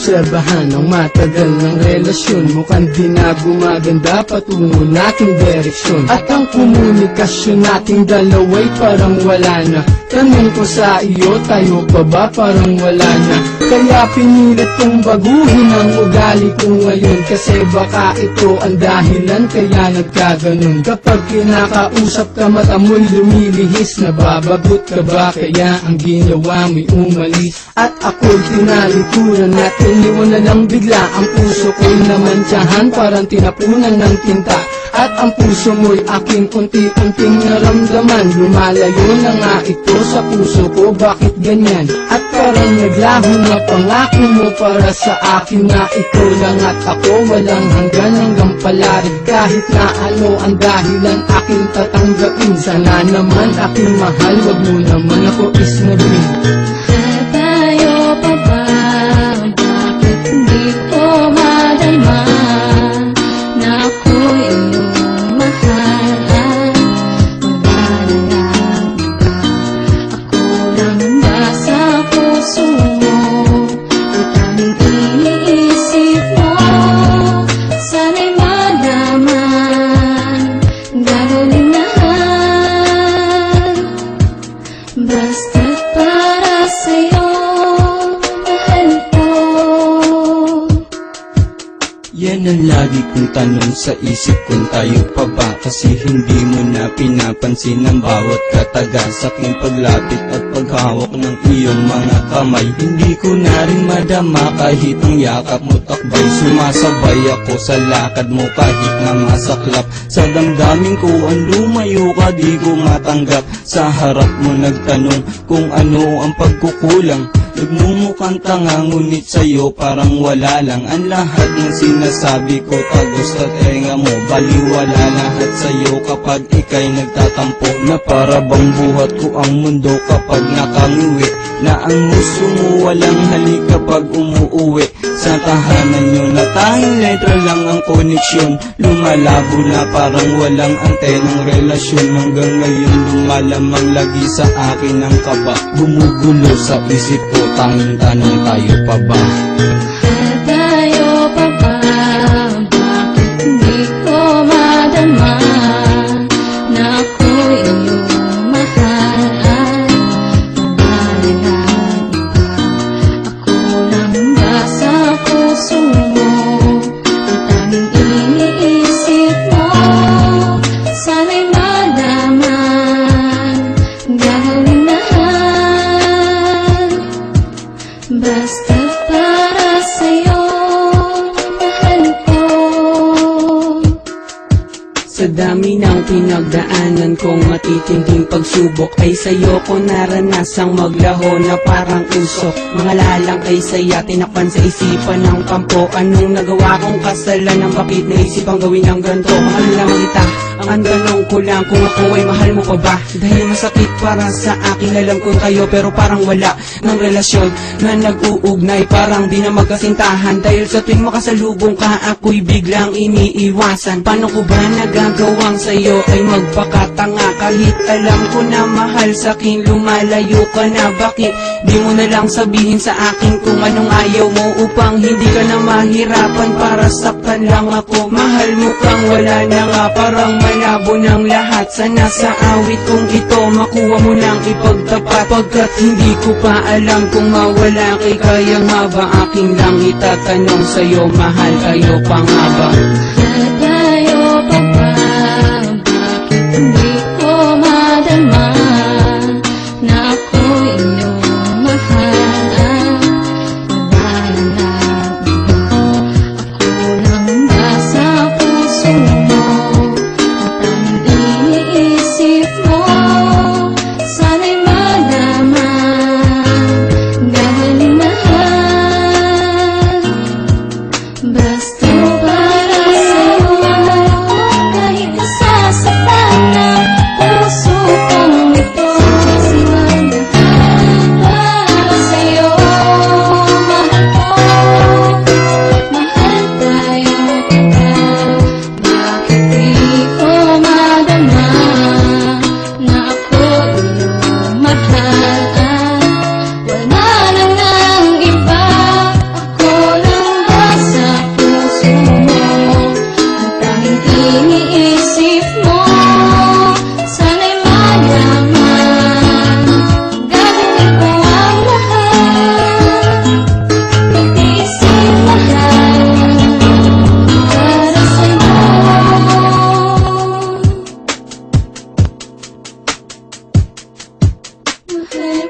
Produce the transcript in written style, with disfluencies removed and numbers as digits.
naobserbahan ang matagal ng relasyon. Mukhang di na gumaganda patungo nating direksyon. At ang komunikasyon nating dalawa'y parang wala na. Tanong ko sa iyo, tayo pa ba parang wala na? Kaya pinilit kong baguhin ang ugali ko ngayon, kasi baka ito ang dahilan kaya nagkaganon. Kapag kinakausap ka mata mo'y lumilihis, nababagot ka ba kaya ang ginawa mo'y umalis? At ako'y tinalikuran at iniwanan lang bigla. Ang puso ko'y namantsahan, parang tinapunan ng tinta. At ang puso mo'y aking unti-unting naramdaman. Lumalayo na nga ito sa puso ko, bakit ganyan? At parang naglaho na pangako mo para sa akin na ikaw lang at ako, walang hanggang palarig. Kahit na ano ang dahilan aking tatanggapin, sana naman aking mahal, wag mo naman ako isnabin. Tayo pa ba? Bakit hindi ko madalma na ako'y iyong mahal? Wala na lang iba. Ako lang ba sa puso mo? Ang tanging iniisip mo. Sana'y malaman, gagawin lahat. Basta't para sa'yo, mahal ko. Yan ang lagi kong tanong sa isip kung tayo pa ba, kasi hindi mo na pinapansin ang bawat kataga sa aking paglapit at paghawak ng iyong mga kamay. Hindi ko na rin madama kahit ang yakap mo takbay. Sumasabay ako sa lakad mo kahit na masaklap sa damdamin ko. Ang lumayo ka di ko matanggap, sa harap mo nagtanong kung ano ang pagkukulang. Nagmumukhang tanga ngunit sa'yo parang wala lang. Ang lahat ng sinasabi ko tagos sa tenga mo. Baliwala lahat sa'yo kapag ika'y nagtatampo, na para bang buhat ko ang mundo kapag nakangiwi. Na ang gusto mo walang halik kapag umuuwi sa tahanan nyo, na tanging letra lang ang koneksyon. Lumalabo na parang walang antenang relasyon. Hanggang ngayon lumalamang lagi sa akin ang kaba. Gumugulo sa isip ko, tanging tanong, tayo pa ba? Tayo pa ba? Bakit hindi ko madama na ako'y iyong mahal? Wala na lang iba. Ako lang ba sa puso mo? Ang tanging iniisip mo. Sana'y malaman, gagawin lahat. Basta't para sa'yo, mahal ko. Sa dami ng pinagdaanan kong matitinding pagsubok, ay sa'yo ko naranasang maglaho na parang usok. Mga lalang ay saya, tinakpan sa isipan ng kampo. Anong nagawa kong kasalanan, bakit naisipang gawin ang ganito? Mahal lang kita, ang tanong ko lang kung ako ay mahal mo pa ba? Dahil masakit para sa akin, alam kong kayo pero parang wala ng relasyon na nag-uugnay. Parang di na magkasintahan, dahil sa tuwing makasalubong ka ako'y biglang iniiwasan. Paano ko ba nagagawang sa'yo ay magpakatanga? Kahit alam ko na mahal sa'kin, lumalayo ka na. Bakit di mo na lang sabihin sa akin kung anong ayaw mo, upang hindi ka na mahirapan para saktan lang ako? Mahal mo kang wala na nga, parang malabo ng lahat. Sana sa awit kong ito makuha mo nang ipagtapat, pagkat hindi ko pa alam kung mawala kay kaya nga ba. Aking lang itatanong sa'yo, mahal kayo pa nga ba? Tayo pa ba? Bakit hindi ko madama na ako'y iyong mahal? Wala na lang iba. Ako lang ba sa puso mo? Ang tanging iniisip mo. Sana'y malaman, gagawin lahat. Basta para sa'yo, kahit nasasaktan na Kaya